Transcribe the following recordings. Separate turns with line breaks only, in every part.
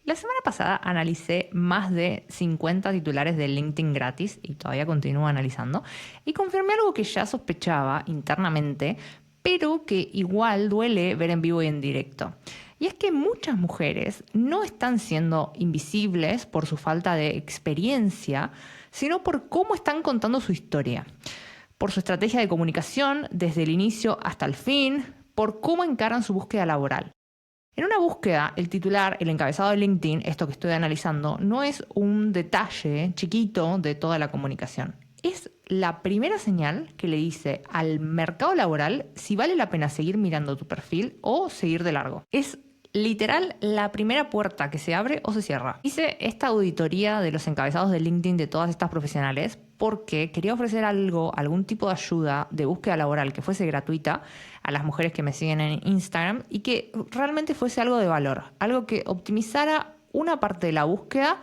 La semana pasada analicé más de 50 titulares de LinkedIn gratis y todavía continúo analizando y confirmé algo que ya sospechaba internamente, pero que igual duele ver en vivo y en directo. Y es que muchas mujeres no están siendo invisibles por su falta de experiencia, sino por cómo están contando su historia, por su estrategia de comunicación desde el inicio hasta el fin, por cómo encaran su búsqueda laboral. En una búsqueda, el titular, el encabezado de LinkedIn, esto que estoy analizando, no es un detalle chiquito de toda la comunicación. Es la primera señal que le dice al mercado laboral si vale la pena seguir mirando tu perfil o seguir de largo. Es literal la primera puerta que se abre o se cierra. Hice esta auditoría de los encabezados de LinkedIn de todas estas profesionales porque quería ofrecer algún tipo de ayuda de búsqueda laboral que fuese gratuita a las mujeres que me siguen en Instagram y que realmente fuese algo de valor, algo que optimizara una parte de la búsqueda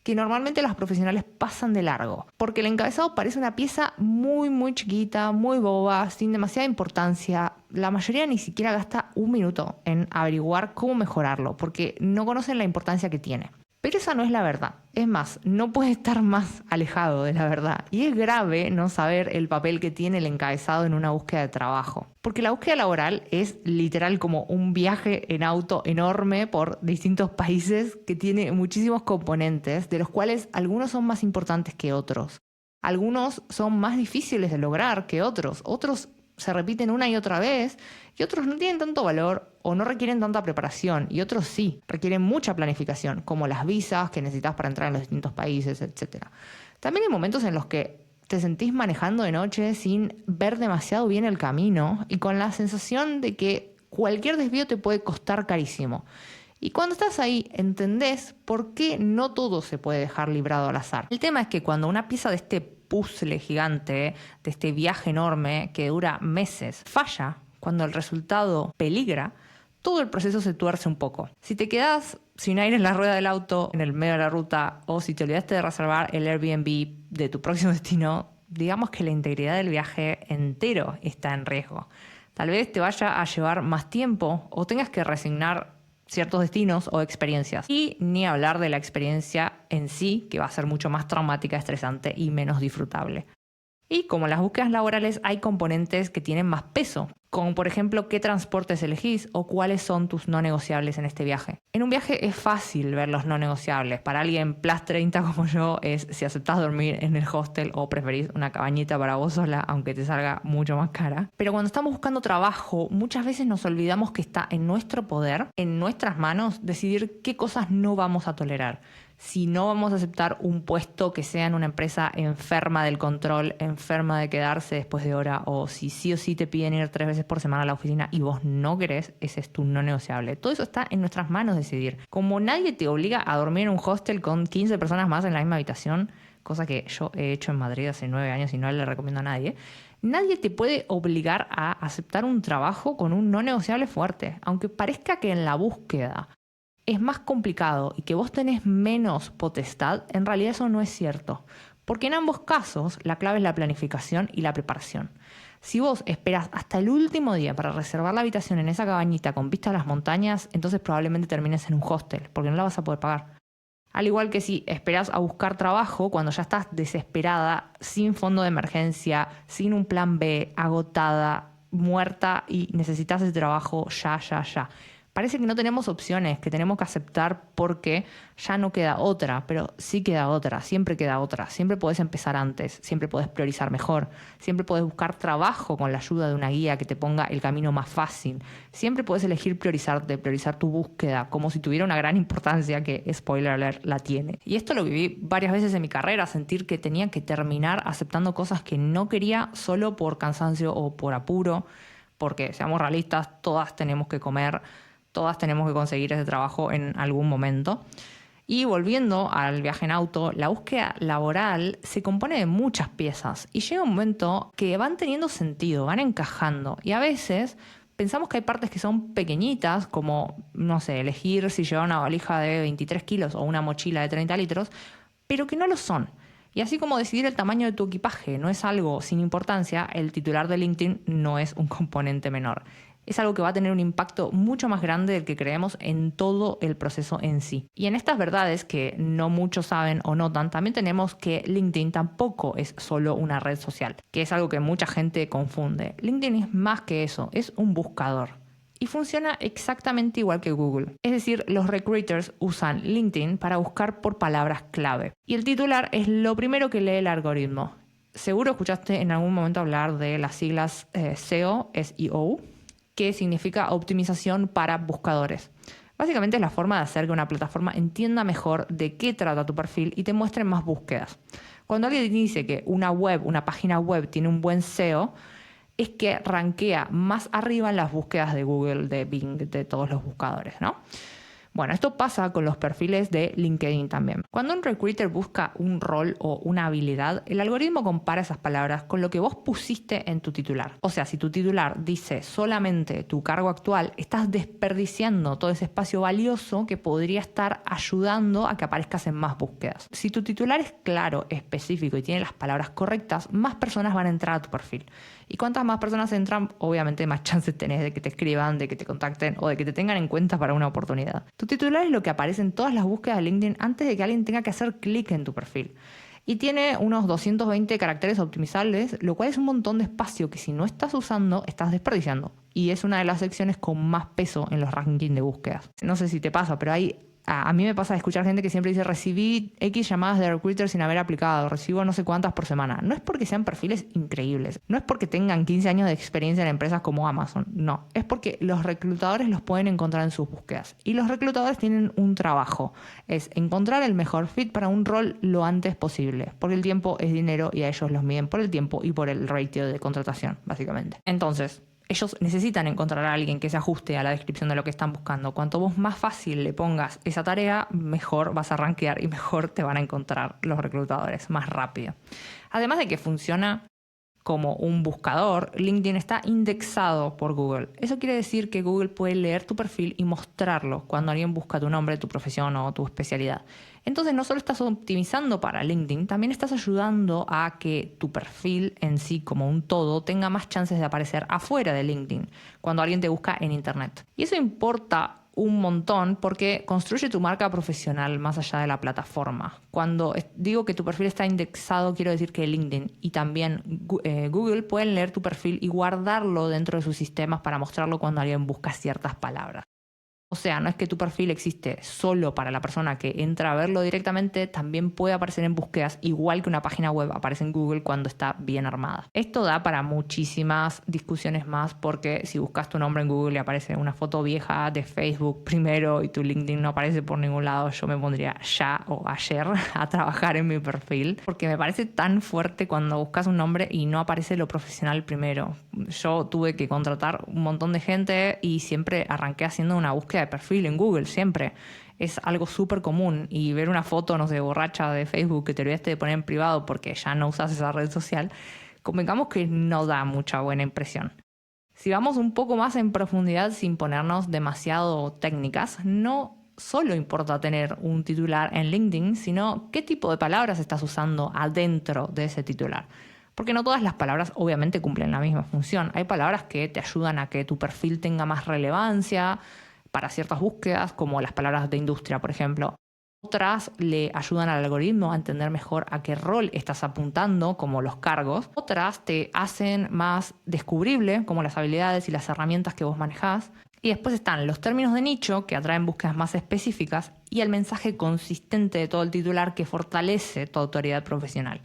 que normalmente las profesionales pasan de largo, porque el encabezado parece una pieza muy chiquita, muy boba, sin demasiada importancia. La mayoría ni siquiera gasta un minuto en averiguar cómo mejorarlo, porque no conocen la importancia que tiene. Pero esa no es la verdad. Es más, no puede estar más alejado de la verdad. Y es grave no saber el papel que tiene el encabezado en una búsqueda de trabajo. Porque la búsqueda laboral es literal como un viaje en auto enorme por distintos países que tiene muchísimos componentes, de los cuales algunos son más importantes que otros. Algunos son más difíciles de lograr que otros. Otros se repiten una y otra vez y otros no tienen tanto valor o no requieren tanta preparación y otros sí, requieren mucha planificación, como las visas que necesitas para entrar en los distintos países, etc. También hay momentos en los que te sentís manejando de noche sin ver demasiado bien el camino y con la sensación de que cualquier desvío te puede costar carísimo. Y cuando estás ahí, entendés por qué no todo se puede dejar librado al azar. El tema es que cuando una pieza de este puzzle gigante, de este viaje enorme que dura meses, falla, cuando el resultado peligra, todo el proceso se tuerce un poco. Si te quedas sin aire en la rueda del auto en el medio de la ruta o si te olvidaste de reservar el Airbnb de tu próximo destino, digamos que la integridad del viaje entero está en riesgo. Tal vez te vaya a llevar más tiempo o tengas que resignar ciertos destinos o experiencias. Y ni hablar de la experiencia en sí, que va a ser mucho más traumática, estresante y menos disfrutable. Y como en las búsquedas laborales hay componentes que tienen más peso, como por ejemplo qué transportes elegís o cuáles son tus no negociables en este viaje. En un viaje es fácil ver los no negociables. Para alguien plus 30 como yo es si aceptás dormir en el hostel o preferís una cabañita para vos sola, aunque te salga mucho más cara. Pero cuando estamos buscando trabajo, muchas veces nos olvidamos que está en nuestro poder, en nuestras manos, decidir qué cosas no vamos a tolerar. Si no vamos a aceptar un puesto que sea en una empresa enferma del control, enferma de quedarse después de hora, o si sí o sí te piden ir 3 veces por semana a la oficina y vos no querés, ese es tu no negociable. Todo eso está en nuestras manos decidir. Como nadie te obliga a dormir en un hostel con 15 personas más en la misma habitación, cosa que yo he hecho en Madrid hace 9 años y no le recomiendo a nadie, nadie te puede obligar a aceptar un trabajo con un no negociable fuerte, aunque parezca que en la búsqueda es más complicado y que vos tenés menos potestad, en realidad eso no es cierto. Porque en ambos casos la clave es la planificación y la preparación. Si vos esperás hasta el último día para reservar la habitación en esa cabañita con vista a las montañas, entonces probablemente termines en un hostel, porque no la vas a poder pagar. Al igual que si esperás a buscar trabajo cuando ya estás desesperada, sin fondo de emergencia, sin un plan B, agotada, muerta y necesitas ese trabajo ya. Parece que no tenemos opciones, que tenemos que aceptar porque ya no queda otra, pero sí queda otra, siempre queda otra. Siempre podés empezar antes, siempre podés priorizar mejor, siempre podés buscar trabajo con la ayuda de una guía que te ponga el camino más fácil. Siempre podés elegir priorizarte, priorizar tu búsqueda, como si tuviera una gran importancia que, spoiler alert, la tiene. Y esto lo viví varias veces en mi carrera, sentir que tenía que terminar aceptando cosas que no quería solo por cansancio o por apuro, porque seamos realistas, todas tenemos que comer. Todas tenemos que conseguir ese trabajo en algún momento. Y volviendo al viaje en auto, la búsqueda laboral se compone de muchas piezas y llega un momento que van teniendo sentido, van encajando. Y a veces pensamos que hay partes que son pequeñitas, como, no sé, elegir si llevar una valija de 23 kilos o una mochila de 30 litros, pero que no lo son. Y así como decidir el tamaño de tu equipaje no es algo sin importancia, el titular de LinkedIn no es un componente menor. Es algo que va a tener un impacto mucho más grande del que creemos en todo el proceso en sí. Y en estas verdades que no muchos saben o notan, también tenemos que LinkedIn tampoco es solo una red social, que es algo que mucha gente confunde. LinkedIn es más que eso, es un buscador. Y funciona exactamente igual que Google. Es decir, los recruiters usan LinkedIn para buscar por palabras clave. Y el titular es lo primero que lee el algoritmo. Seguro escuchaste en algún momento hablar de las siglas SEO, SEO, que significa optimización para buscadores. Básicamente es la forma de hacer que una plataforma entienda mejor de qué trata tu perfil y te muestre más búsquedas. Cuando alguien dice que una página web tiene un buen SEO, es que rankea más arriba en las búsquedas de Google, de Bing, de todos los buscadores, ¿no? Bueno, esto pasa con los perfiles de LinkedIn también. Cuando un recruiter busca un rol o una habilidad, el algoritmo compara esas palabras con lo que vos pusiste en tu titular. O sea, si tu titular dice solamente tu cargo actual, estás desperdiciando todo ese espacio valioso que podría estar ayudando a que aparezcas en más búsquedas. Si tu titular es claro, específico y tiene las palabras correctas, más personas van a entrar a tu perfil. Y cuantas más personas entran, obviamente más chances tenés de que te escriban, de que te contacten o de que te tengan en cuenta para una oportunidad. Tu titular es lo que aparece en todas las búsquedas de LinkedIn antes de que alguien tenga que hacer clic en tu perfil. Y tiene unos 220 caracteres optimizables, lo cual es un montón de espacio que si no estás usando, estás desperdiciando. Y es una de las secciones con más peso en los rankings de búsquedas. No sé si te pasa, pero a mí me pasa de escuchar gente que siempre dice recibí X llamadas de recruiters sin haber aplicado, recibo no sé cuántas por semana. No es porque sean perfiles increíbles, no es porque tengan 15 años de experiencia en empresas como Amazon, no. Es porque los reclutadores los pueden encontrar en sus búsquedas. Y los reclutadores tienen un trabajo, es encontrar el mejor fit para un rol lo antes posible. Porque el tiempo es dinero y a ellos los miden por el tiempo y por el ratio de contratación, básicamente. Entonces, ellos necesitan encontrar a alguien que se ajuste a la descripción de lo que están buscando. Cuanto vos más fácil le pongas esa tarea, mejor vas a rankear y mejor te van a encontrar los reclutadores, más rápido. Además de que funciona como un buscador, LinkedIn está indexado por Google. Eso quiere decir que Google puede leer tu perfil y mostrarlo cuando alguien busca tu nombre, tu profesión o tu especialidad. Entonces no solo estás optimizando para LinkedIn, también estás ayudando a que tu perfil en sí como un todo tenga más chances de aparecer afuera de LinkedIn cuando alguien te busca en Internet. Y eso importa un montón porque construye tu marca profesional más allá de la plataforma. Cuando digo que tu perfil está indexado, quiero decir que LinkedIn y también Google pueden leer tu perfil y guardarlo dentro de sus sistemas para mostrarlo cuando alguien busca ciertas palabras. O sea, no es que tu perfil existe solo para la persona que entra a verlo directamente, también puede aparecer en búsquedas, igual que una página web aparece en Google cuando está bien armada. Esto da para muchísimas discusiones más porque si buscas tu nombre en Google y aparece una foto vieja de Facebook primero y tu LinkedIn no aparece por ningún lado, yo me pondría ya o ayer a trabajar en mi perfil porque me parece tan fuerte cuando buscas un nombre y no aparece lo profesional primero. Yo tuve que contratar un montón de gente y siempre arranqué haciendo una búsqueda de perfil en Google, siempre. Es algo súper común y ver una foto, no sé, borracha de Facebook que te olvidaste de poner en privado porque ya no usas esa red social, convengamos que no da mucha buena impresión. Si vamos un poco más en profundidad sin ponernos demasiado técnicas, no solo importa tener un titular en LinkedIn, sino qué tipo de palabras estás usando adentro de ese titular. Porque no todas las palabras obviamente cumplen la misma función. Hay palabras que te ayudan a que tu perfil tenga más relevancia para ciertas búsquedas, como las palabras de industria, por ejemplo. Otras le ayudan al algoritmo a entender mejor a qué rol estás apuntando, como los cargos. Otras te hacen más descubrible, como las habilidades y las herramientas que vos manejás. Y después están los términos de nicho, que atraen búsquedas más específicas, y el mensaje consistente de todo el titular que fortalece tu autoridad profesional.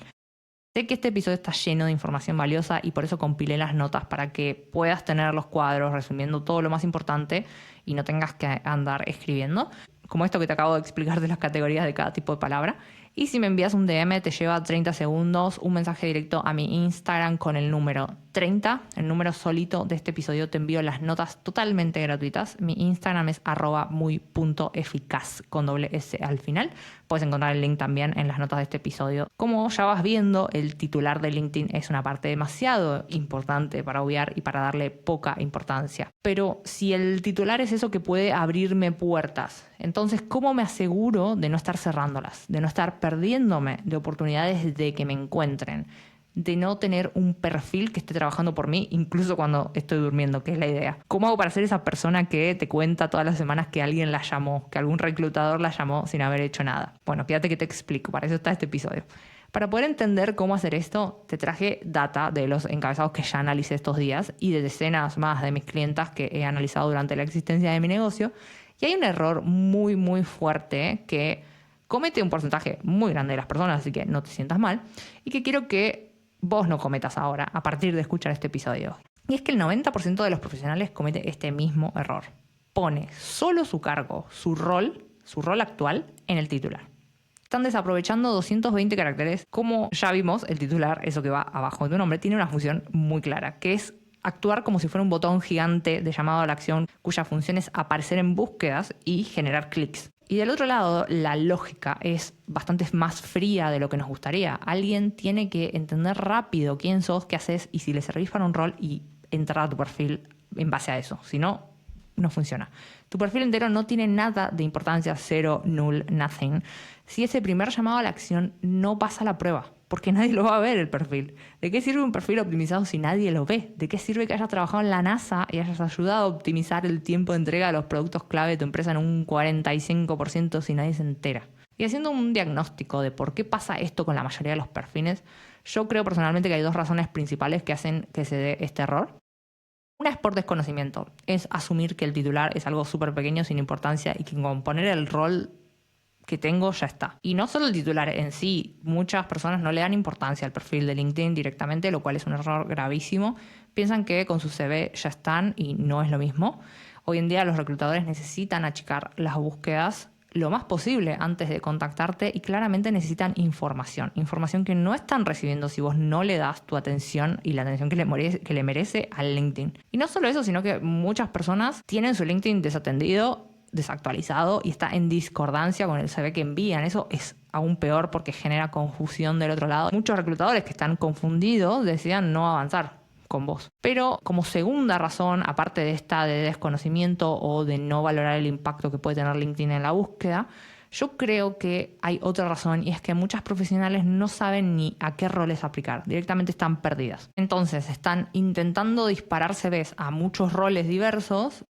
Sé que este episodio está lleno de información valiosa y por eso compilé las notas para que puedas tener los cuadros resumiendo todo lo más importante y no tengas que andar escribiendo, como esto que te acabo de explicar de las categorías de cada tipo de palabra. Y si me envías un DM te lleva 30 segundos un mensaje directo a mi Instagram con el número 30, el número solito de este episodio. Te envío las notas totalmente gratuitas. Mi Instagram es @muy.eficaz con doble S al final. Puedes encontrar el link también en las notas de este episodio. Como ya vas viendo, el titular de LinkedIn es una parte demasiado importante para obviar y para darle poca importancia. Pero si el titular es eso que puede abrirme puertas, entonces ¿cómo me aseguro de no estar cerrándolas, de no estar perdiéndome de oportunidades de que me encuentren? de no tener un perfil que esté trabajando por mí, incluso cuando estoy durmiendo, que es la idea. ¿Cómo hago para ser esa persona que te cuenta todas las semanas que alguien la llamó, que algún reclutador la llamó sin haber hecho nada? Bueno, quédate que te explico, para eso está este episodio. Para poder entender cómo hacer esto, te traje data de los encabezados que ya analicé estos días y de decenas más de mis clientas que he analizado durante la existencia de mi negocio. Y hay un error muy, muy fuerte que comete un porcentaje muy grande de las personas, así que no te sientas mal, y que quiero que vos no cometas ahora a partir de escuchar este episodio. Y es que el 90% de los profesionales comete este mismo error. Pone solo su cargo, su rol actual en el titular. Están desaprovechando 220 caracteres. Como ya vimos, el titular, eso que va abajo de tu nombre, tiene una función muy clara, que es actuar como si fuera un botón gigante de llamado a la acción cuya función es aparecer en búsquedas y generar clics. Y del otro lado, la lógica es bastante más fría de lo que nos gustaría. Alguien tiene que entender rápido quién sos, qué haces y si le servís para un rol y entrar a tu perfil en base a eso. Si no, no funciona. Tu perfil entero no tiene nada de importancia, cero, null, nothing, si ese primer llamado a la acción no pasa la prueba, porque nadie lo va a ver el perfil. ¿De qué sirve un perfil optimizado si nadie lo ve? ¿De qué sirve que hayas trabajado en la NASA y hayas ayudado a optimizar el tiempo de entrega de los productos clave de tu empresa en un 45% si nadie se entera? Y haciendo un diagnóstico de por qué pasa esto con la mayoría de los perfiles, yo creo personalmente que hay dos razones principales que hacen que se dé este error. Una es por desconocimiento, es asumir que el titular es algo súper pequeño, sin importancia, y que con poner el rol que tengo ya está. Y no solo el titular en sí, muchas personas no le dan importancia al perfil de LinkedIn directamente, lo cual es un error gravísimo. Piensan que con su CV ya están y no es lo mismo. Hoy en día los reclutadores necesitan achicar las búsquedas lo más posible antes de contactarte y claramente necesitan información que no están recibiendo si vos no le das tu atención y la atención que le merece al LinkedIn. Y no solo eso, sino que muchas personas tienen su LinkedIn desatendido, desactualizado y está en discordancia con el CV que envían. Eso es aún peor porque genera confusión del otro lado. Muchos reclutadores que están confundidos decían no avanzar con vos. Pero como segunda razón, aparte de esta de desconocimiento o de no valorar el impacto que puede tener LinkedIn en la búsqueda, yo creo que hay otra razón y es que muchas profesionales no saben ni a qué roles aplicar, directamente están perdidas. Entonces están intentando disparar CVs a muchos roles diversos,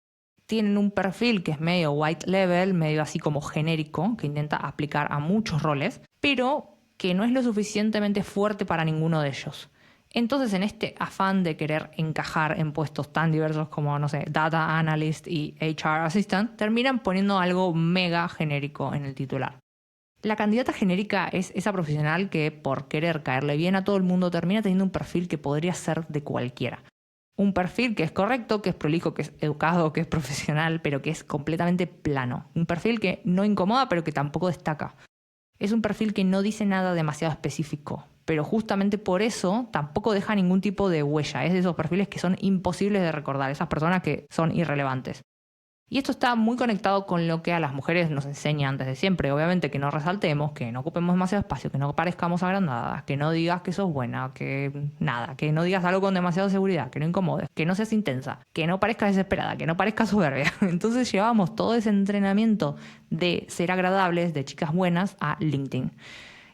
tienen un perfil que es medio white level, medio así como genérico, que intenta aplicar a muchos roles, pero que no es lo suficientemente fuerte para ninguno de ellos. Entonces, en este afán de querer encajar en puestos tan diversos como, no sé, Data Analyst y HR Assistant, terminan poniendo algo mega genérico en el titular. La candidata genérica es esa profesional que, por querer caerle bien a todo el mundo, termina teniendo un perfil que podría ser de cualquiera. Un perfil que es correcto, que es prolijo, que es educado, que es profesional, pero que es completamente plano. Un perfil que no incomoda, pero que tampoco destaca. Es un perfil que no dice nada demasiado específico, pero justamente por eso tampoco deja ningún tipo de huella. Es de esos perfiles que son imposibles de recordar, esas personas que son irrelevantes. Y esto está muy conectado con lo que a las mujeres nos enseñan desde siempre. Obviamente que no resaltemos, que no ocupemos demasiado espacio, que no parezcamos agrandadas, que no digas que sos buena, que nada, que no digas algo con demasiada seguridad, que no incomodes, que no seas intensa, que no parezcas desesperada, que no parezcas soberbia. Entonces llevamos todo ese entrenamiento de ser agradables, de chicas buenas, a LinkedIn.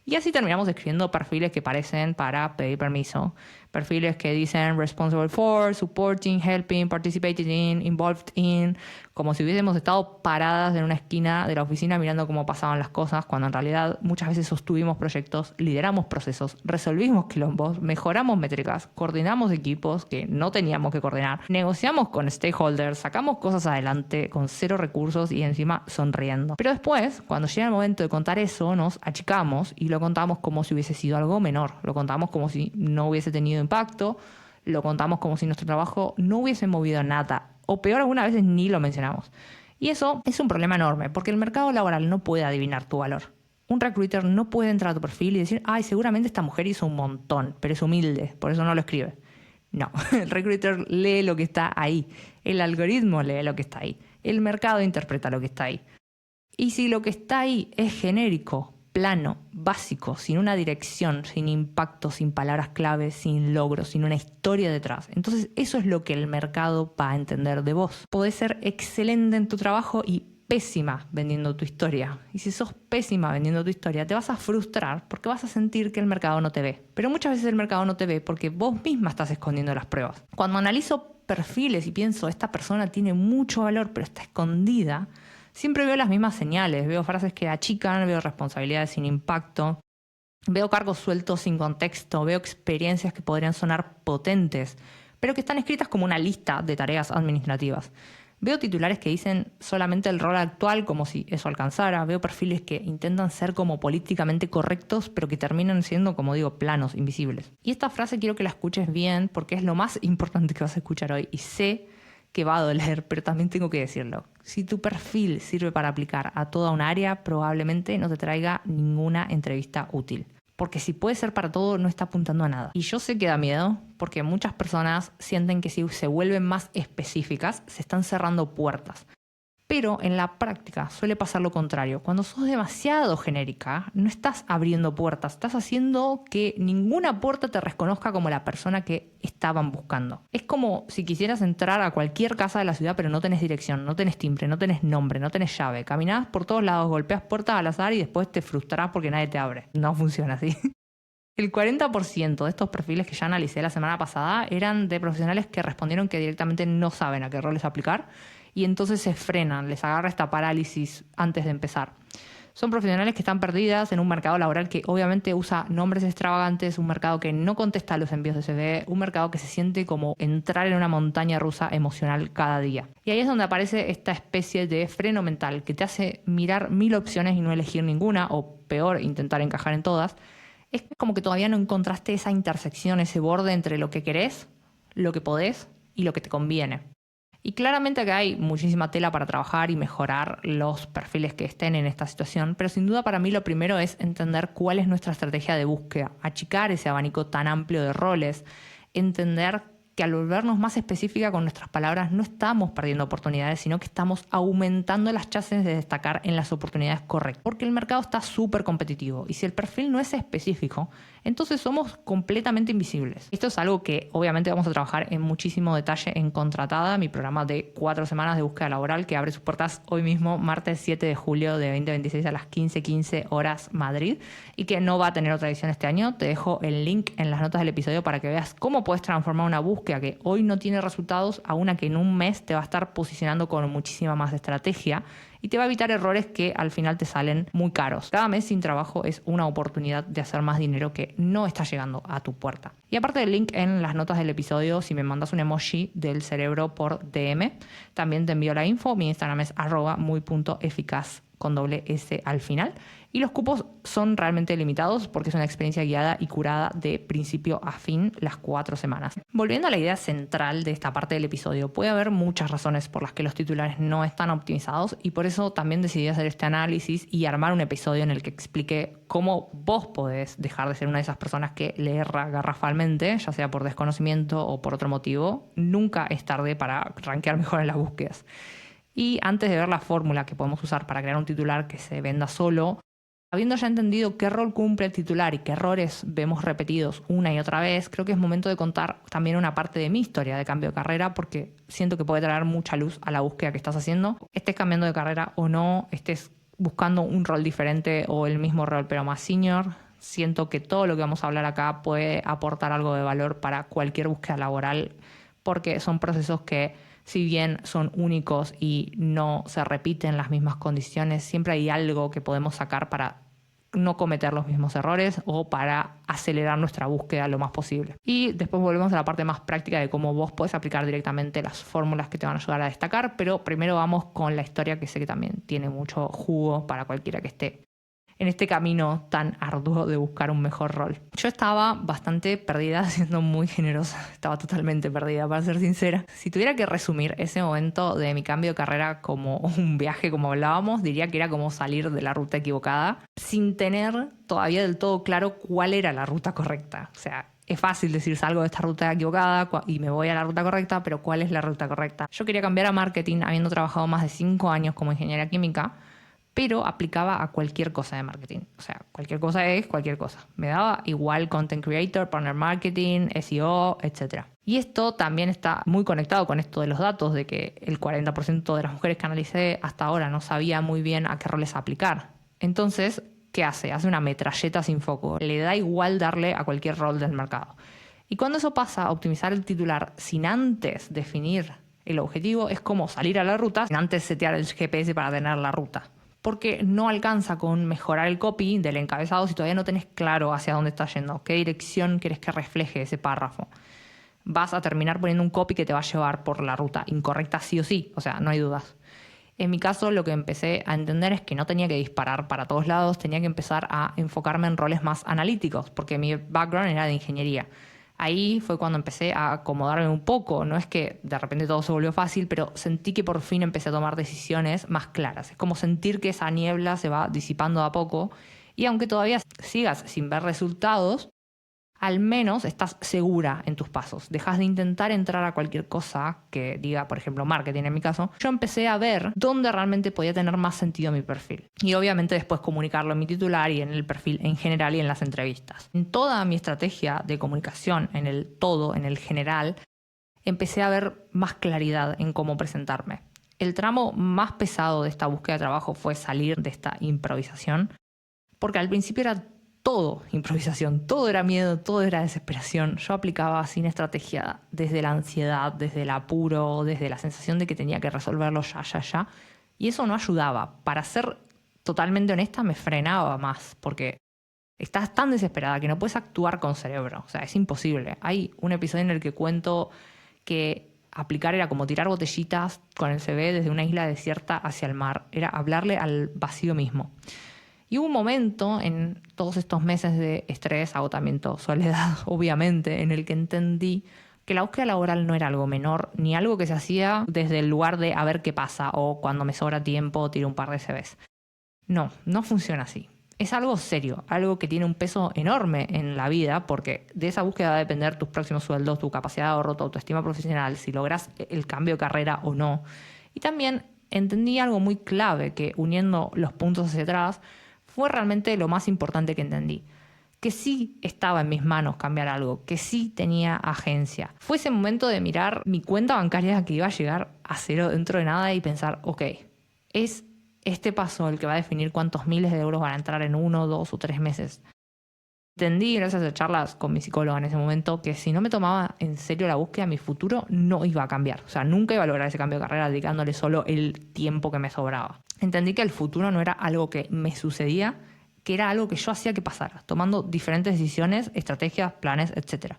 Y así terminamos escribiendo perfiles que parecen para pedir permiso. Perfiles que dicen responsible for, supporting, helping, participating in, involved in, como si hubiésemos estado paradas en una esquina de la oficina mirando cómo pasaban las cosas, cuando en realidad muchas veces sostuvimos proyectos, lideramos procesos, resolvimos quilombos, mejoramos métricas, coordinamos equipos que no teníamos que coordinar, negociamos con stakeholders, sacamos cosas adelante con cero recursos y encima sonriendo. Pero después, cuando llega el momento de contar eso, nos achicamos y lo contamos como si hubiese sido algo menor, lo contamos como si no hubiese tenido impacto, lo contamos como si nuestro trabajo no hubiese movido nada, o peor, algunas veces ni lo mencionamos. Y eso es un problema enorme, porque el mercado laboral no puede adivinar tu valor. Un recruiter no puede entrar a tu perfil y decir, ay, seguramente esta mujer hizo un montón, pero es humilde, por eso no lo escribe. No, el recruiter lee lo que está ahí, el algoritmo lee lo que está ahí, el mercado interpreta lo que está ahí. Y si lo que está ahí es genérico, plano, básico, sin una dirección, sin impacto, sin palabras claves, sin logros, sin una historia detrás. Entonces eso es lo que el mercado va a entender de vos. Podés ser excelente en tu trabajo y pésima vendiendo tu historia. Y si sos pésima vendiendo tu historia, te vas a frustrar porque vas a sentir que el mercado no te ve. Pero muchas veces el mercado no te ve porque vos misma estás escondiendo las pruebas. Cuando analizo perfiles y pienso, esta persona tiene mucho valor pero está escondida, siempre veo las mismas señales. Veo frases que achican, veo responsabilidades sin impacto, veo cargos sueltos sin contexto, veo experiencias que podrían sonar potentes, pero que están escritas como una lista de tareas administrativas. Veo titulares que dicen solamente el rol actual como si eso alcanzara. Veo perfiles que intentan ser como políticamente correctos, pero que terminan siendo, como digo, planos, invisibles. Y esta frase quiero que la escuches bien porque es lo más importante que vas a escuchar hoy. Y sé que va a doler, pero también tengo que decirlo. Si tu perfil sirve para aplicar a toda un área, probablemente no te traiga ninguna entrevista útil. Porque si puede ser para todo, no está apuntando a nada. Y yo sé que da miedo, porque muchas personas sienten que si se vuelven más específicas, se están cerrando puertas. Pero en la práctica suele pasar lo contrario. Cuando sos demasiado genérica, no estás abriendo puertas, estás haciendo que ninguna puerta te reconozca como la persona que estaban buscando. Es como si quisieras entrar a cualquier casa de la ciudad, pero no tenés dirección, no tenés timbre, no tenés nombre, no tenés llave. Caminás por todos lados, golpeas puertas al azar y después te frustrás porque nadie te abre. No funciona así. El 40% de estos perfiles que ya analicé la semana pasada eran de profesionales que respondieron que directamente no saben a qué roles aplicar y entonces se frenan, les agarra esta parálisis antes de empezar. Son profesionales que están perdidas en un mercado laboral que obviamente usa nombres extravagantes, un mercado que no contesta a los envíos de CV, un mercado que se siente como entrar en una montaña rusa emocional cada día. Y ahí es donde aparece esta especie de freno mental que te hace mirar 1000 opciones y no elegir ninguna, o peor, intentar encajar en todas. Es como que todavía no encontraste esa intersección, ese borde entre lo que querés, lo que podés y lo que te conviene. Y claramente acá hay muchísima tela para trabajar y mejorar los perfiles que estén en esta situación, pero sin duda para mí lo primero es entender cuál es nuestra estrategia de búsqueda, achicar ese abanico tan amplio de roles, entender que al volvernos más específica con nuestras palabras no estamos perdiendo oportunidades, sino que estamos aumentando las chances de destacar en las oportunidades correctas. Porque el mercado está súper competitivo y si el perfil no es específico, entonces somos completamente invisibles. Esto es algo que obviamente vamos a trabajar en muchísimo detalle en Contratada, mi programa de 4 semanas de búsqueda laboral que abre sus puertas hoy mismo, martes 7 de julio de 2026 a las 15:15 horas Madrid, y que no va a tener otra edición este año. Te dejo el link en las notas del episodio para que veas cómo puedes transformar una búsqueda que hoy no tiene resultados a una que en un mes te va a estar posicionando con muchísima más estrategia y te va a evitar errores que al final te salen muy caros. Cada mes sin trabajo es una oportunidad de hacer más dinero que no está llegando a tu puerta. Y aparte del link en las notas del episodio, si me mandas un emoji del cerebro por DM, también te envío la info. Mi Instagram es @muy.eficaz con doble S al final. Y los cupos son realmente limitados porque es una experiencia guiada y curada de principio a fin las 4 semanas. Volviendo a la idea central de esta parte del episodio, puede haber muchas razones por las que los titulares no están optimizados y por eso también decidí hacer este análisis y armar un episodio en el que explique cómo vos podés dejar de ser una de esas personas que le erra garrafalmente, ya sea por desconocimiento o por otro motivo. Nunca es tarde para rankear mejor en las búsquedas. Y antes de ver la fórmula que podemos usar para crear un titular que se venda solo, habiendo ya entendido qué rol cumple el titular y qué errores vemos repetidos una y otra vez, creo que es momento de contar también una parte de mi historia de cambio de carrera porque siento que puede traer mucha luz a la búsqueda que estás haciendo. Estés cambiando de carrera o no, estés buscando un rol diferente o el mismo rol pero más senior, siento que todo lo que vamos a hablar acá puede aportar algo de valor para cualquier búsqueda laboral porque son procesos que, si bien son únicos y no se repiten las mismas condiciones, siempre hay algo que podemos sacar para no cometer los mismos errores o para acelerar nuestra búsqueda lo más posible. Y después volvemos a la parte más práctica de cómo vos podés aplicar directamente las fórmulas que te van a ayudar a destacar, pero primero vamos con la historia que sé que también tiene mucho jugo para cualquiera que esté en este camino tan arduo de buscar un mejor rol. Yo estaba bastante perdida, siendo muy generosa. Estaba totalmente perdida, para ser sincera. Si tuviera que resumir ese momento de mi cambio de carrera como un viaje, como hablábamos, diría que era como salir de la ruta equivocada, sin tener todavía del todo claro cuál era la ruta correcta. O sea, es fácil decir salgo de esta ruta equivocada y me voy a la ruta correcta, pero ¿cuál es la ruta correcta? Yo quería cambiar a marketing habiendo trabajado más de 5 años como ingeniera química, pero aplicaba a cualquier cosa de marketing. O sea, cualquier cosa es cualquier cosa. Me daba igual content creator, partner marketing, SEO, etc. Y esto también está muy conectado con esto de los datos, de que el 40% de las mujeres que analicé hasta ahora no sabía muy bien a qué roles aplicar. Entonces, ¿qué hace? Hace una metralleta sin foco. Le da igual darle a cualquier rol del mercado. Y cuando eso pasa a optimizar el titular sin antes definir el objetivo, es como salir a la ruta sin antes setear el GPS para tener la ruta. Porque no alcanza con mejorar el copy del encabezado si todavía no tenés claro hacia dónde estás yendo, qué dirección querés que refleje ese párrafo. Vas a terminar poniendo un copy que te va a llevar por la ruta incorrecta sí o sí, o sea, no hay dudas. En mi caso, lo que empecé a entender es que no tenía que disparar para todos lados, tenía que empezar a enfocarme en roles más analíticos, porque mi background era de ingeniería. Ahí fue cuando empecé a acomodarme un poco. No es que de repente todo se volvió fácil, pero sentí que por fin empecé a tomar decisiones más claras. Es como sentir que esa niebla se va disipando a poco y aunque todavía sigas sin ver resultados, al menos estás segura en tus pasos. Dejas de intentar entrar a cualquier cosa que diga, por ejemplo, marketing en mi caso. Yo empecé a ver dónde realmente podía tener más sentido mi perfil. Y obviamente después comunicarlo en mi titular y en el perfil en general y en las entrevistas. En toda mi estrategia de comunicación, en el todo, en el general, empecé a ver más claridad en cómo presentarme. El tramo más pesado de esta búsqueda de trabajo fue salir de esta improvisación, porque al principio era todo improvisación, todo era miedo, todo era desesperación. Yo aplicaba sin estrategia, desde la ansiedad, desde el apuro, desde la sensación de que tenía que resolverlo ya. Y eso no ayudaba. Para ser totalmente honesta, me frenaba más, porque estás tan desesperada que no puedes actuar con cerebro. O sea, es imposible. Hay un episodio en el que cuento que aplicar era como tirar botellitas con el CV desde una isla desierta hacia el mar. Era hablarle al vacío mismo. Y hubo un momento en todos estos meses de estrés, agotamiento, soledad, obviamente, en el que entendí que la búsqueda laboral no era algo menor, ni algo que se hacía desde el lugar de a ver qué pasa o cuando me sobra tiempo tiro un par de CVs. No, no funciona así. Es algo serio, algo que tiene un peso enorme en la vida, porque de esa búsqueda va a depender tus próximos sueldos, tu capacidad de ahorro, tu autoestima profesional, si logras el cambio de carrera o no. Y también entendí algo muy clave, que uniendo los puntos hacia atrás, fue realmente lo más importante que entendí. Que sí estaba en mis manos cambiar algo, que sí tenía agencia. Fue ese momento de mirar mi cuenta bancaria que iba a llegar a cero dentro de nada y pensar, ok, es este paso el que va a definir cuántos miles de euros van a entrar en 1, 2 o 3 meses. Entendí, gracias a charlas con mi psicóloga en ese momento, que si no me tomaba en serio la búsqueda, mi futuro no iba a cambiar. O sea, nunca iba a lograr ese cambio de carrera dedicándole solo el tiempo que me sobraba. Entendí que el futuro no era algo que me sucedía, que era algo que yo hacía que pasara, tomando diferentes decisiones, estrategias, planes, etc.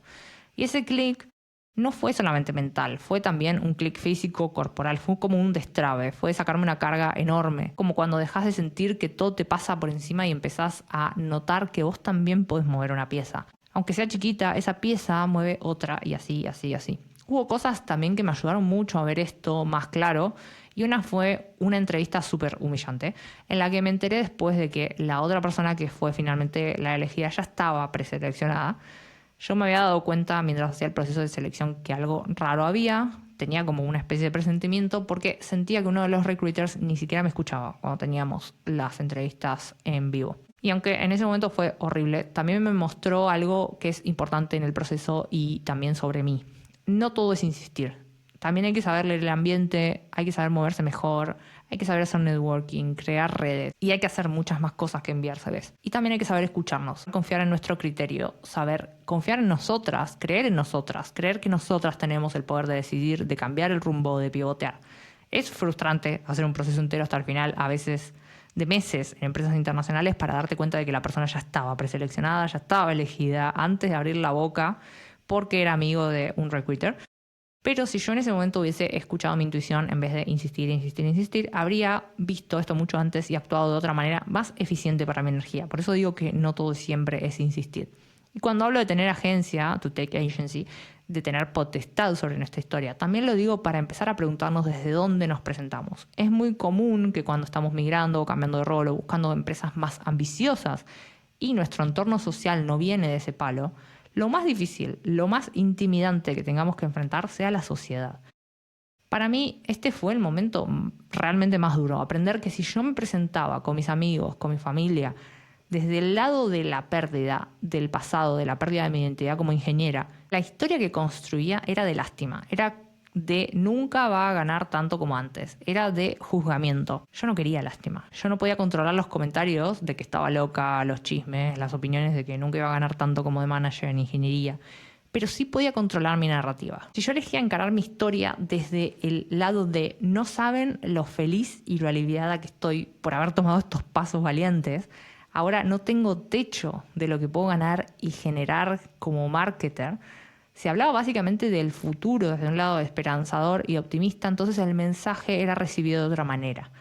Y ese clic no fue solamente mental, fue también un clic físico, corporal, fue como un destrabe, fue sacarme una carga enorme, como cuando dejas de sentir que todo te pasa por encima y empezás a notar que vos también podés mover una pieza. Aunque sea chiquita, esa pieza mueve otra y así. Hubo cosas también que me ayudaron mucho a ver esto más claro, y una fue una entrevista súper humillante, en la que me enteré después de que la otra persona que fue finalmente la elegida ya estaba preseleccionada. Yo me había dado cuenta mientras hacía el proceso de selección que algo raro había, tenía como una especie de presentimiento porque sentía que uno de los recruiters ni siquiera me escuchaba cuando teníamos las entrevistas en vivo. Y aunque en ese momento fue horrible, también me mostró algo que es importante en el proceso y también sobre mí. No todo es insistir. También hay que saber leer el ambiente, hay que saber moverse mejor, hay que saber hacer networking, crear redes y hay que hacer muchas más cosas que enviar CVs. Y también hay que saber escucharnos, confiar en nuestro criterio, saber confiar en nosotras, creer que nosotras tenemos el poder de decidir, de cambiar el rumbo, de pivotear. Es frustrante hacer un proceso entero hasta el final, a veces de meses en empresas internacionales para darte cuenta de que la persona ya estaba preseleccionada, ya estaba elegida antes de abrir la boca porque era amigo de un recruiter. Pero si yo en ese momento hubiese escuchado mi intuición en vez de insistir, habría visto esto mucho antes y actuado de otra manera más eficiente para mi energía. Por eso digo que no todo siempre es insistir. Y cuando hablo de tener agencia, to take agency, de tener potestad sobre nuestra historia, también lo digo para empezar a preguntarnos desde dónde nos presentamos. Es muy común que cuando estamos migrando o cambiando de rol o buscando empresas más ambiciosas y nuestro entorno social no viene de ese palo, lo más difícil, lo más intimidante que tengamos que enfrentar sea la sociedad. Para mí, este fue el momento realmente más duro. Aprender que si yo me presentaba con mis amigos, con mi familia, desde el lado de la pérdida del pasado, de la pérdida de mi identidad como ingeniera, la historia que construía era de lástima, era de nunca va a ganar tanto como antes, era de juzgamiento. Yo no quería lástima, yo no podía controlar los comentarios de que estaba loca, los chismes, las opiniones de que nunca iba a ganar tanto como de manager en ingeniería, pero sí podía controlar mi narrativa. Si yo elegía encarar mi historia desde el lado de no saben lo feliz y lo aliviada que estoy por haber tomado estos pasos valientes, ahora no tengo techo de lo que puedo ganar y generar como marketer. Se hablaba básicamente del futuro desde un lado esperanzador y optimista, entonces el mensaje era recibido de otra manera.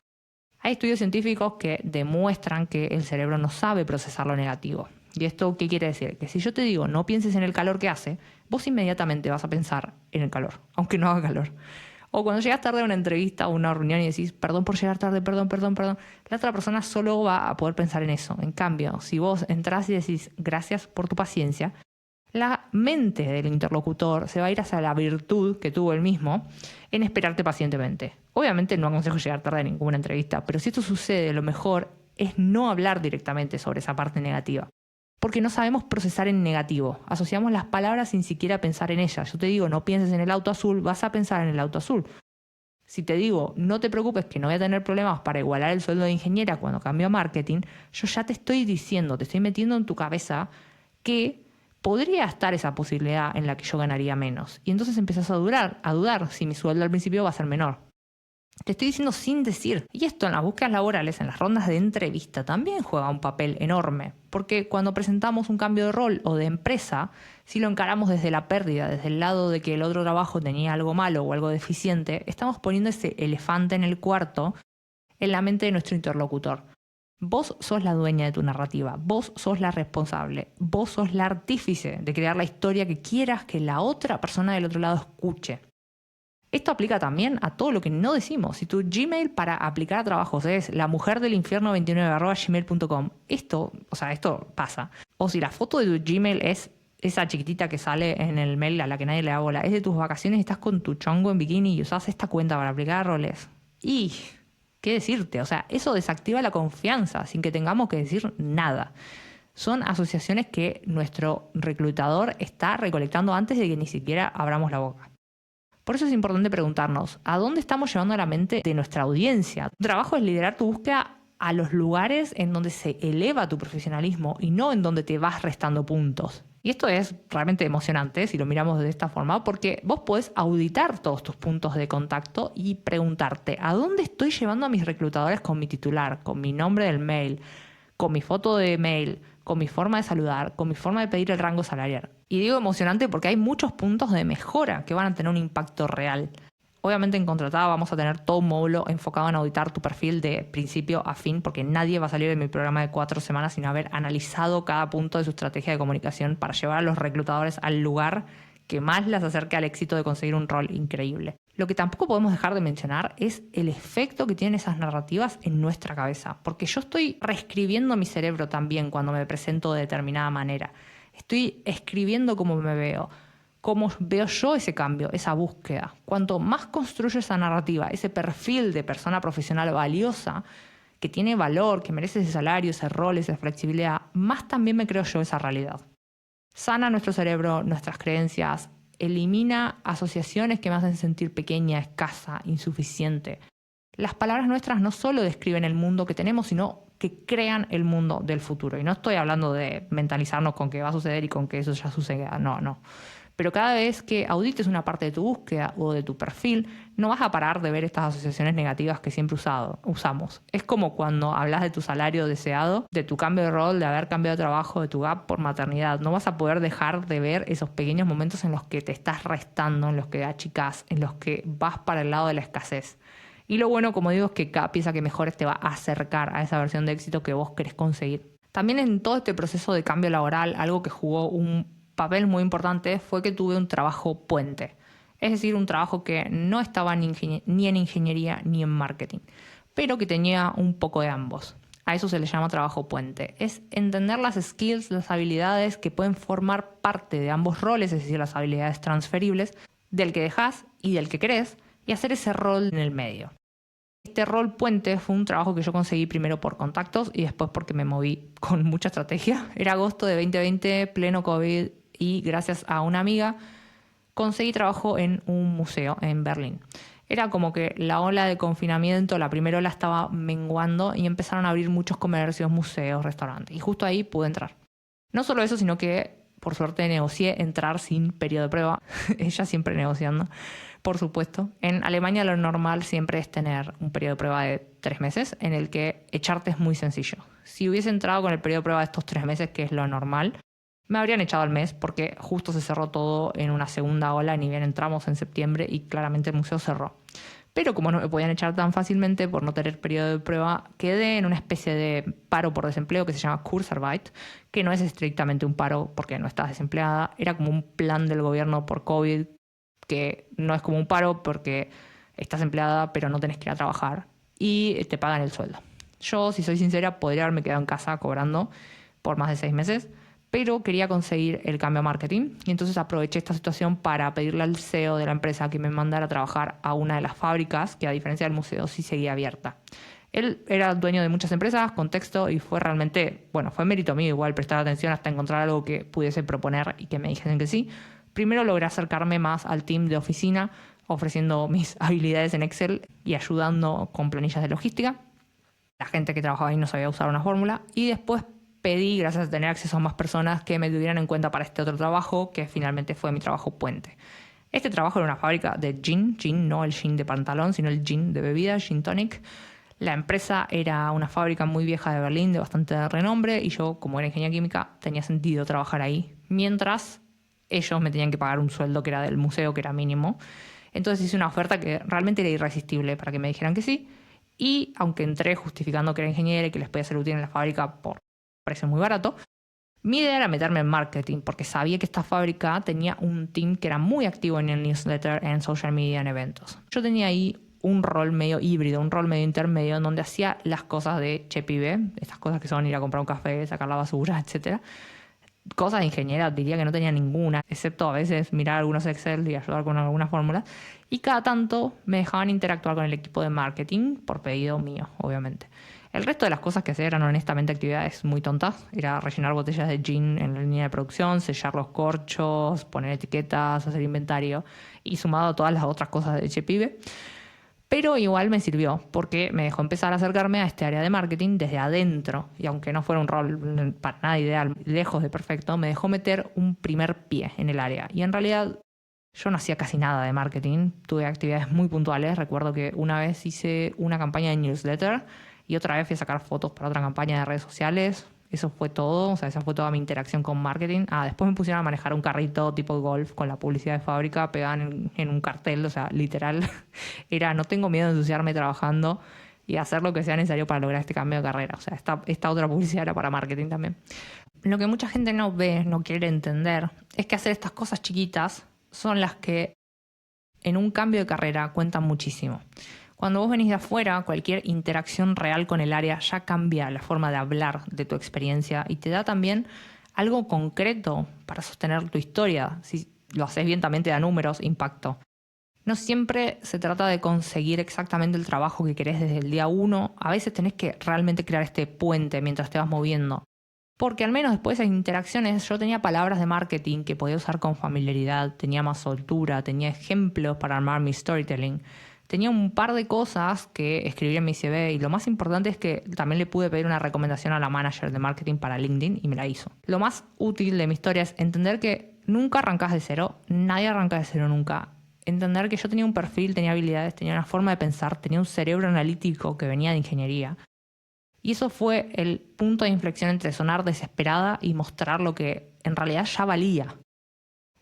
Hay estudios científicos que demuestran que el cerebro no sabe procesar lo negativo. ¿Y esto qué quiere decir? Que si yo te digo no pienses en el calor que hace, vos inmediatamente vas a pensar en el calor, aunque no haga calor. O cuando llegas tarde a una entrevista o una reunión y decís, perdón por llegar tarde, perdón, la otra persona solo va a poder pensar en eso. En cambio, si vos entrás y decís, gracias por tu paciencia, la mente del interlocutor se va a ir hacia la virtud que tuvo él mismo en esperarte pacientemente. Obviamente no aconsejo llegar tarde a ninguna entrevista, pero si esto sucede, lo mejor es no hablar directamente sobre esa parte negativa. Porque no sabemos procesar en negativo. Asociamos las palabras sin siquiera pensar en ellas. Yo te digo, no pienses en el auto azul, vas a pensar en el auto azul. Si te digo, no te preocupes que no voy a tener problemas para igualar el sueldo de ingeniera cuando cambio a marketing, yo ya te estoy diciendo, te estoy metiendo en tu cabeza que podría estar esa posibilidad en la que yo ganaría menos. Y entonces empezás a dudar si mi sueldo al principio va a ser menor. Te estoy diciendo sin decir. Y esto en las búsquedas laborales, en las rondas de entrevista, también juega un papel enorme. Porque cuando presentamos un cambio de rol o de empresa, si lo encaramos desde la pérdida, desde el lado de que el otro trabajo tenía algo malo o algo deficiente, estamos poniendo ese elefante en el cuarto en la mente de nuestro interlocutor. Vos sos la dueña de tu narrativa, vos sos la responsable, vos sos la artífice de crear la historia que quieras que la otra persona del otro lado escuche. Esto aplica también a todo lo que no decimos. Si tu Gmail para aplicar a trabajos es lamujerdelinfierno29@gmail.com, esto pasa. O si la foto de tu Gmail es esa chiquitita que sale en el mail a la que nadie le da bola, es de tus vacaciones y estás con tu chongo en bikini y usas esta cuenta para aplicar a roles. Y ¿qué decirte? O sea, eso desactiva la confianza sin que tengamos que decir nada. Son asociaciones que nuestro reclutador está recolectando antes de que ni siquiera abramos la boca. Por eso es importante preguntarnos, ¿a dónde estamos llevando la mente de nuestra audiencia? Tu trabajo es liderar tu búsqueda a los lugares en donde se eleva tu profesionalismo y no en donde te vas restando puntos. Y esto es realmente emocionante si lo miramos de esta forma, porque vos podés auditar todos tus puntos de contacto y preguntarte, ¿a dónde estoy llevando a mis reclutadores con mi titular, con mi nombre del mail, con mi foto de mail, con mi forma de saludar, con mi forma de pedir el rango salarial? Y digo emocionante porque hay muchos puntos de mejora que van a tener un impacto real. Obviamente en Contratada vamos a tener todo un módulo enfocado en auditar tu perfil de principio a fin, porque nadie va a salir de mi programa de 4 semanas sin haber analizado cada punto de su estrategia de comunicación para llevar a los reclutadores al lugar que más les acerque al éxito de conseguir un rol increíble. Lo que tampoco podemos dejar de mencionar es el efecto que tienen esas narrativas en nuestra cabeza, porque yo estoy reescribiendo mi cerebro también cuando me presento de determinada manera. Estoy escribiendo cómo me veo, cómo veo yo ese cambio, esa búsqueda. Cuanto más construyo esa narrativa, ese perfil de persona profesional valiosa, que tiene valor, que merece ese salario, ese rol, esa flexibilidad, más también me creo yo esa realidad. Sana nuestro cerebro, nuestras creencias, elimina asociaciones que me hacen sentir pequeña, escasa, insuficiente. Las palabras nuestras no solo describen el mundo que tenemos, sino que crean el mundo del futuro. Y no estoy hablando de mentalizarnos con que va a suceder y con que eso ya suceda, no. Pero cada vez que audites una parte de tu búsqueda o de tu perfil, no vas a parar de ver estas asociaciones negativas que siempre usamos. Es como cuando hablas de tu salario deseado, de tu cambio de rol, de haber cambiado de trabajo, de tu gap por maternidad. No vas a poder dejar de ver esos pequeños momentos en los que te estás restando, en los que achicás, en los que vas para el lado de la escasez. Y lo bueno, como digo, es que cada pieza que mejores te va a acercar a esa versión de éxito que vos querés conseguir. También en todo este proceso de cambio laboral, algo que jugó un papel muy importante fue que tuve un trabajo puente. Es decir, un trabajo que no estaba ni en ingeniería ni en marketing, pero que tenía un poco de ambos. A eso se le llama trabajo puente. Es entender las skills, las habilidades que pueden formar parte de ambos roles, es decir, las habilidades transferibles, del que dejás y del que querés, y hacer ese rol en el medio. Este rol puente fue un trabajo que yo conseguí primero por contactos y después porque me moví con mucha estrategia. Era agosto de 2020, pleno COVID, y gracias a una amiga conseguí trabajo en un museo en Berlín. Era como que la ola de confinamiento, la primera ola estaba menguando y empezaron a abrir muchos comercios, museos, restaurantes. Y justo ahí pude entrar. No solo eso, sino que por suerte negocié entrar sin periodo de prueba. Ella siempre negociando, por supuesto. En Alemania lo normal siempre es tener un periodo de prueba de 3 meses en el que echarte es muy sencillo. Si hubiese entrado con el periodo de prueba de estos 3 meses, que es lo normal, me habrían echado al mes porque justo se cerró todo en una segunda ola, ni bien entramos en septiembre y claramente el museo cerró. Pero como no me podían echar tan fácilmente por no tener periodo de prueba, quedé en una especie de paro por desempleo que se llama Kurzarbeit, que no es estrictamente un paro porque no estás desempleada, era como un plan del gobierno por COVID, que no es como un paro porque estás empleada pero no tenés que ir a trabajar y te pagan el sueldo. Yo, si soy sincera, podría haberme quedado en casa cobrando por más de 6 meses, pero quería conseguir el cambio a marketing y entonces aproveché esta situación para pedirle al CEO de la empresa que me mandara a trabajar a una de las fábricas que, a diferencia del museo, sí seguía abierta. Él era dueño de muchas empresas, contexto, y fue realmente, bueno, fue mérito mío igual prestar atención hasta encontrar algo que pudiese proponer y que me dijesen que sí. Primero logré acercarme más al team de oficina, ofreciendo mis habilidades en Excel y ayudando con planillas de logística. La gente que trabajaba ahí no sabía usar una fórmula, y después pedí, gracias a tener acceso a más personas, que me tuvieran en cuenta para este otro trabajo, que finalmente fue mi trabajo puente. Este trabajo era una fábrica de gin, no el gin de pantalón, sino el gin de bebida, gin tonic. La empresa era una fábrica muy vieja de Berlín, de bastante renombre, y yo, como era ingeniera química, tenía sentido trabajar ahí, mientras ellos me tenían que pagar un sueldo que era del museo, que era mínimo. Entonces hice una oferta que realmente era irresistible para que me dijeran que sí, y aunque entré justificando que era ingeniera y que les podía ser útil en la fábrica por precio muy barato, mi idea era meterme en marketing porque sabía que esta fábrica tenía un team que era muy activo en el newsletter, en social media, en eventos. Yo tenía ahí un rol medio híbrido, un rol medio intermedio, en donde hacía las cosas de che pibe, estas cosas que son ir a comprar un café, sacar la basura, etc. Cosas de ingeniera diría que no tenía ninguna, excepto a veces mirar algunos Excel y ayudar con algunas fórmulas. Y cada tanto me dejaban interactuar con el equipo de marketing por pedido mío, obviamente. El resto de las cosas que hacía eran honestamente actividades muy tontas. Era rellenar botellas de gin en la línea de producción, sellar los corchos, poner etiquetas, hacer inventario, y sumado a todas las otras cosas de che pibe. Pero igual me sirvió porque me dejó empezar a acercarme a este área de marketing desde adentro. Y aunque no fuera un rol para nada ideal, lejos de perfecto, me dejó meter un primer pie en el área. Y en realidad yo no hacía casi nada de marketing. Tuve actividades muy puntuales. Recuerdo que una vez hice una campaña de newsletter y otra vez fui a sacar fotos para otra campaña de redes sociales. Eso fue todo, o sea, esa fue toda mi interacción con marketing. Después me pusieron a manejar un carrito tipo golf con la publicidad de fábrica pegada en un cartel, o sea, literal. Era, no tengo miedo de ensuciarme trabajando y hacer lo que sea necesario para lograr este cambio de carrera. O sea, esta otra publicidad era para marketing también. Lo que mucha gente no ve, no quiere entender, es que hacer estas cosas chiquitas son las que en un cambio de carrera cuentan muchísimo. Cuando vos venís de afuera, cualquier interacción real con el área ya cambia la forma de hablar de tu experiencia y te da también algo concreto para sostener tu historia. Si lo haces bien, también te da números, impacto. No siempre se trata de conseguir exactamente el trabajo que querés desde el día 1. A veces tenés que realmente crear este puente mientras te vas moviendo. Porque al menos después de esas interacciones yo tenía palabras de marketing que podía usar con familiaridad, tenía más soltura, tenía ejemplos para armar mi storytelling. Tenía un par de cosas que escribir en mi CV y lo más importante es que también le pude pedir una recomendación a la manager de marketing para LinkedIn y me la hizo. Lo más útil de mi historia es entender que nunca arrancas de cero, nadie arranca de cero nunca. Entender que yo tenía un perfil, tenía habilidades, tenía una forma de pensar, tenía un cerebro analítico que venía de ingeniería. Y eso fue el punto de inflexión entre sonar desesperada y mostrar lo que en realidad ya valía.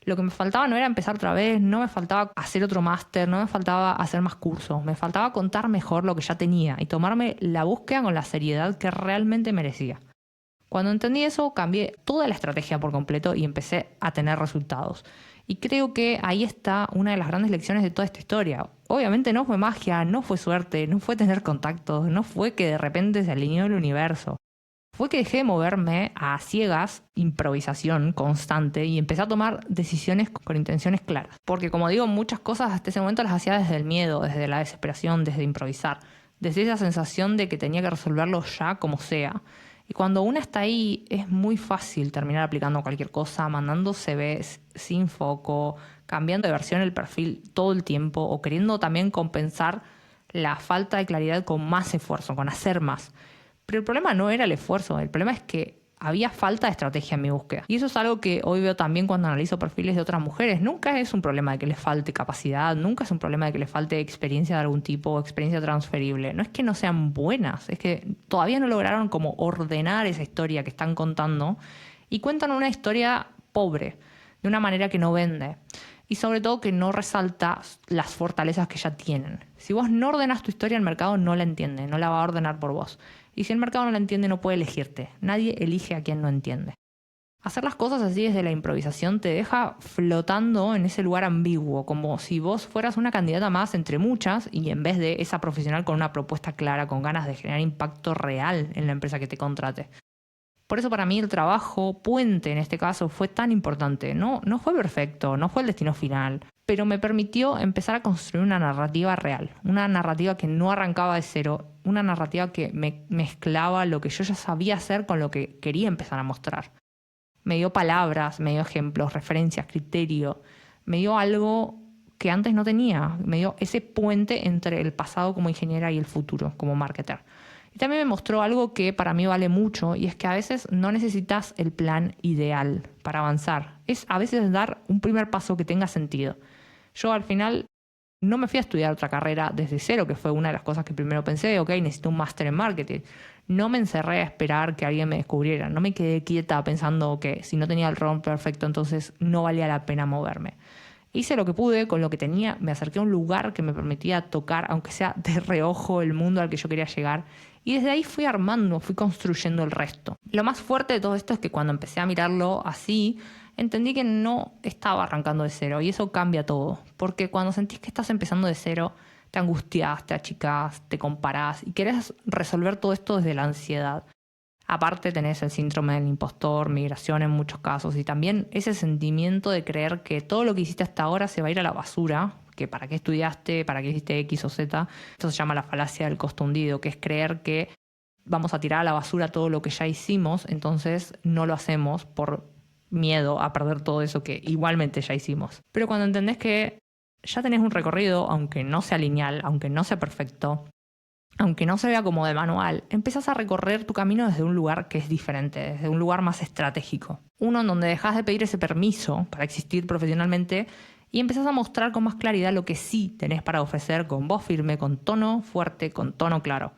Lo que me faltaba no era empezar otra vez, no me faltaba hacer otro máster, no me faltaba hacer más cursos, me faltaba contar mejor lo que ya tenía y tomarme la búsqueda con la seriedad que realmente merecía. Cuando entendí eso, cambié toda la estrategia por completo y empecé a tener resultados. Y creo que ahí está una de las grandes lecciones de toda esta historia. Obviamente no fue magia, no fue suerte, no fue tener contactos, no fue que de repente se alineó el universo. fue que dejé de moverme a ciegas, improvisación constante, y empecé a tomar decisiones con intenciones claras. Porque como digo, muchas cosas hasta ese momento las hacía desde el miedo, desde la desesperación, desde improvisar, desde esa sensación de que tenía que resolverlo ya como sea. Y cuando uno está ahí, es muy fácil terminar aplicando cualquier cosa, mandando CVs sin foco, cambiando de versión el perfil todo el tiempo o queriendo también compensar la falta de claridad con más esfuerzo, con hacer más. Pero el problema no era el esfuerzo, el problema es que había falta de estrategia en mi búsqueda. Y eso es algo que hoy veo también cuando analizo perfiles de otras mujeres. Nunca es un problema de que les falte capacidad, nunca es un problema de que les falte experiencia de algún tipo o experiencia transferible. No es que no sean buenas, es que todavía no lograron como ordenar esa historia que están contando y cuentan una historia pobre, de una manera que no vende. Y sobre todo que no resalta las fortalezas que ya tienen. Si vos no ordenás tu historia, el mercado no la entiende, no la va a ordenar por vos. Y si el mercado no la entiende, no puede elegirte. Nadie elige a quien no entiende. Hacer las cosas así desde la improvisación te deja flotando en ese lugar ambiguo, como si vos fueras una candidata más entre muchas y en vez de esa profesional con una propuesta clara, con ganas de generar impacto real en la empresa que te contrate. Por eso para mí el trabajo puente en este caso fue tan importante. No fue perfecto, no fue el destino final, pero me permitió empezar a construir una narrativa real, una narrativa que no arrancaba de cero, una narrativa que me mezclaba lo que yo ya sabía hacer con lo que quería empezar a mostrar. Me dio palabras, me dio ejemplos, referencias, criterio, me dio algo que antes no tenía, me dio ese puente entre el pasado como ingeniera y el futuro como marketer. Y también me mostró algo que para mí vale mucho, y es que a veces no necesitas el plan ideal para avanzar. Es a veces dar un primer paso que tenga sentido. Yo al final no me fui a estudiar otra carrera desde cero, que fue una de las cosas que primero pensé, ok, necesito un máster en marketing. No me encerré a esperar que alguien me descubriera. No me quedé quieta pensando que si no tenía el rol perfecto, entonces no valía la pena moverme. Hice lo que pude con lo que tenía, me acerqué a un lugar que me permitía tocar, aunque sea de reojo, el mundo al que yo quería llegar. Y desde ahí fui armando, fui construyendo el resto. Lo más fuerte de todo esto es que cuando empecé a mirarlo así, entendí que no estaba arrancando de cero. Y eso cambia todo. Porque cuando sentís que estás empezando de cero, te angustias, te achicás, te comparás y querés resolver todo esto desde la ansiedad. Aparte tenés el síndrome del impostor, migración en muchos casos y también ese sentimiento de creer que todo lo que hiciste hasta ahora se va a ir a la basura, que para qué estudiaste, para qué hiciste X o Z. Esto se llama la falacia del costo hundido, que es creer que vamos a tirar a la basura todo lo que ya hicimos, entonces no lo hacemos por miedo a perder todo eso que igualmente ya hicimos. Pero cuando entendés que ya tenés un recorrido, aunque no sea lineal, aunque no sea perfecto, aunque no se vea como de manual, empezás a recorrer tu camino desde un lugar que es diferente, desde un lugar más estratégico. Uno en donde dejas de pedir ese permiso para existir profesionalmente y empezás a mostrar con más claridad lo que sí tenés para ofrecer con voz firme, con tono fuerte, con tono claro.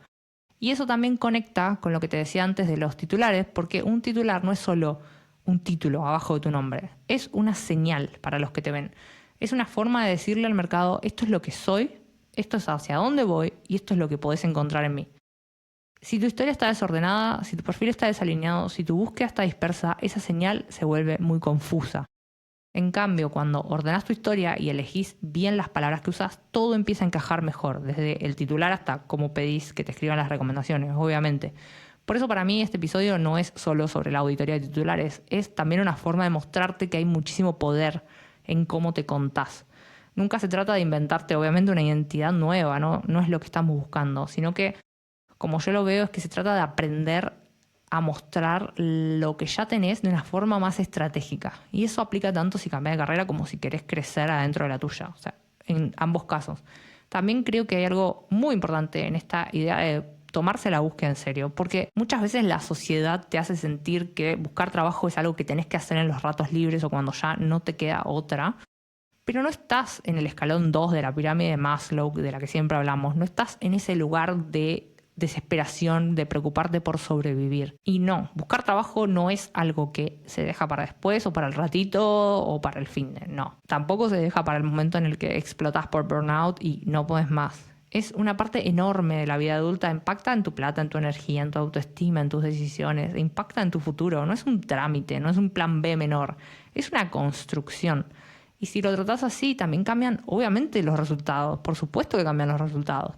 Y eso también conecta con lo que te decía antes de los titulares, porque un titular no es solo un título abajo de tu nombre, es una señal para los que te ven. Es una forma de decirle al mercado, esto es lo que soy, esto es hacia dónde voy y esto es lo que podés encontrar en mí. Si tu historia está desordenada, si tu perfil está desalineado, si tu búsqueda está dispersa, esa señal se vuelve muy confusa. En cambio, cuando ordenás tu historia y elegís bien las palabras que usás, todo empieza a encajar mejor, desde el titular hasta cómo pedís que te escriban las recomendaciones, obviamente. Por eso para mí este episodio no es solo sobre la auditoría de titulares, es también una forma de mostrarte que hay muchísimo poder en cómo te contás. Nunca se trata de inventarte, obviamente, una identidad nueva, no es lo que estamos buscando, sino que, como yo lo veo, es que se trata de aprender a mostrar lo que ya tenés de una forma más estratégica. Y eso aplica tanto si cambias de carrera como si querés crecer adentro de la tuya, o sea, en ambos casos. También creo que hay algo muy importante en esta idea de tomarse la búsqueda en serio, porque muchas veces la sociedad te hace sentir que buscar trabajo es algo que tenés que hacer en los ratos libres o cuando ya no te queda otra. Pero no estás en el escalón 2 de la pirámide de Maslow, de la que siempre hablamos. No estás en ese lugar de desesperación, de preocuparte por sobrevivir. Y no, buscar trabajo no es algo que se deja para después o para el ratito o para el fin de. No, tampoco se deja para el momento en el que explotás por burnout y no podés más. Es una parte enorme de la vida adulta, impacta en tu plata, en tu energía, en tu autoestima, en tus decisiones, impacta en tu futuro. No es un trámite, no es un plan B menor, es una construcción. Y si lo tratás así, también cambian, obviamente, los resultados. Por supuesto que cambian los resultados.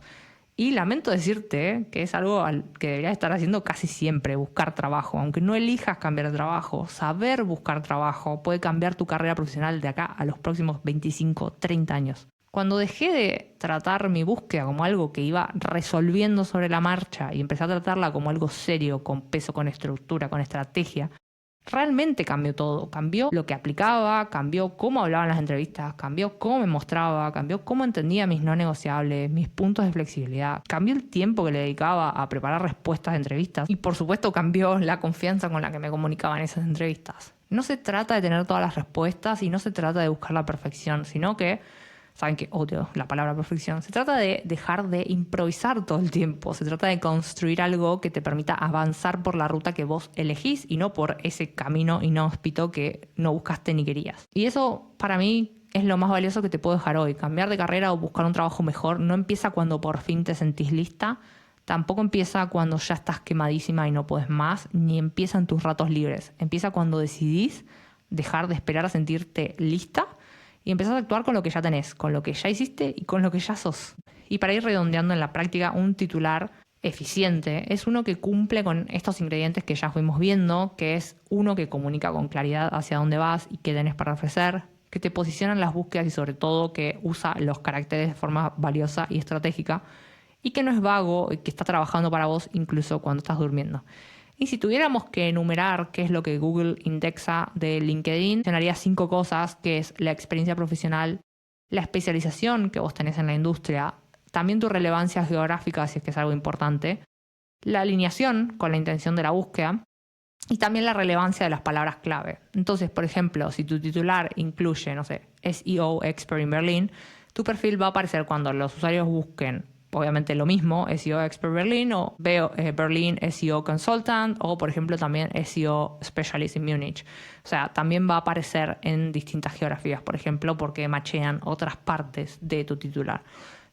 Y lamento decirte que es algo que deberías estar haciendo casi siempre, buscar trabajo. Aunque no elijas cambiar de trabajo, saber buscar trabajo puede cambiar tu carrera profesional de acá a los próximos 25, 30 años. Cuando dejé de tratar mi búsqueda como algo que iba resolviendo sobre la marcha y empecé a tratarla como algo serio, con peso, con estructura, con estrategia, realmente cambió todo. Cambió lo que aplicaba, cambió cómo hablaba en las entrevistas, cambió cómo me mostraba, cambió cómo entendía mis no negociables, mis puntos de flexibilidad, cambió el tiempo que le dedicaba a preparar respuestas de entrevistas y por supuesto cambió la confianza con la que me comunicaba en esas entrevistas. No se trata de tener todas las respuestas y no se trata de buscar la perfección, sino que saben que odio la palabra perfección. Se trata de dejar de improvisar todo el tiempo. Se trata de construir algo que te permita avanzar por la ruta que vos elegís y no por ese camino inhóspito que no buscaste ni querías. Y eso para mí es lo más valioso que te puedo dejar hoy. Cambiar de carrera o buscar un trabajo mejor no empieza cuando por fin te sentís lista. Tampoco empieza cuando ya estás quemadísima y no podés más, ni empieza en tus ratos libres. Empieza cuando decidís dejar de esperar a sentirte lista y empezás a actuar con lo que ya tenés, con lo que ya hiciste y con lo que ya sos. Y para ir redondeando en la práctica, un titular eficiente es uno que cumple con estos ingredientes que ya fuimos viendo, que es uno que comunica con claridad hacia dónde vas y qué tenés para ofrecer, que te posiciona en las búsquedas y sobre todo que usa los caracteres de forma valiosa y estratégica y que no es vago y que está trabajando para vos incluso cuando estás durmiendo. Y si tuviéramos que enumerar qué es lo que Google indexa de LinkedIn, mencionaría 5 cosas, que es la experiencia profesional, la especialización que vos tenés en la industria, también tu relevancia geográfica, si es que es algo importante, la alineación con la intención de la búsqueda y también la relevancia de las palabras clave. Entonces, por ejemplo, si tu titular incluye, no sé, SEO Expert in Berlin, tu perfil va a aparecer cuando los usuarios busquen obviamente lo mismo, SEO Expert Berlin o Berlin SEO Consultant o por ejemplo también SEO Specialist in Munich. O sea, también va a aparecer en distintas geografías, por ejemplo, porque machean otras partes de tu titular.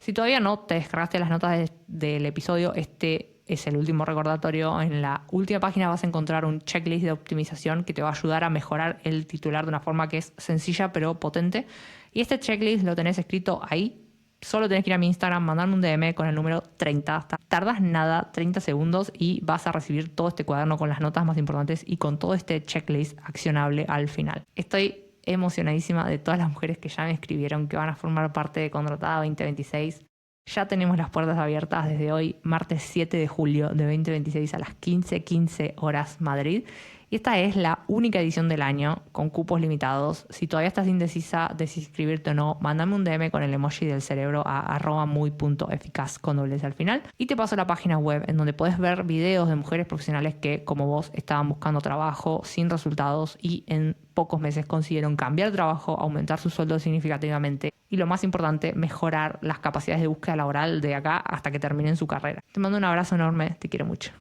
Si todavía no te descargaste las notas del episodio, este es el último recordatorio. En la última página vas a encontrar un checklist de optimización que te va a ayudar a mejorar el titular de una forma que es sencilla pero potente. Y este checklist lo tenés escrito ahí. Solo tenés que ir a mi Instagram, mandarme un DM con el número 30. Tardas nada, 30 segundos y vas a recibir todo este cuaderno con las notas más importantes y con todo este checklist accionable al final. Estoy emocionadísima de todas las mujeres que ya me escribieron que van a formar parte de Contratada 2026. Ya tenemos las puertas abiertas desde hoy, martes 7 de julio de 2026 a las 15:15 horas Madrid. Y esta es la única edición del año con cupos limitados. Si todavía estás indecisa de si inscribirte o no, mándame un DM con el emoji del cerebro a @muy.eficaz con doblez al final. Y te paso la página web en donde puedes ver videos de mujeres profesionales que, como vos, estaban buscando trabajo sin resultados y en pocos meses consiguieron cambiar de trabajo, aumentar su sueldo significativamente y lo más importante, mejorar las capacidades de búsqueda laboral de acá hasta que terminen su carrera. Te mando un abrazo enorme, te quiero mucho.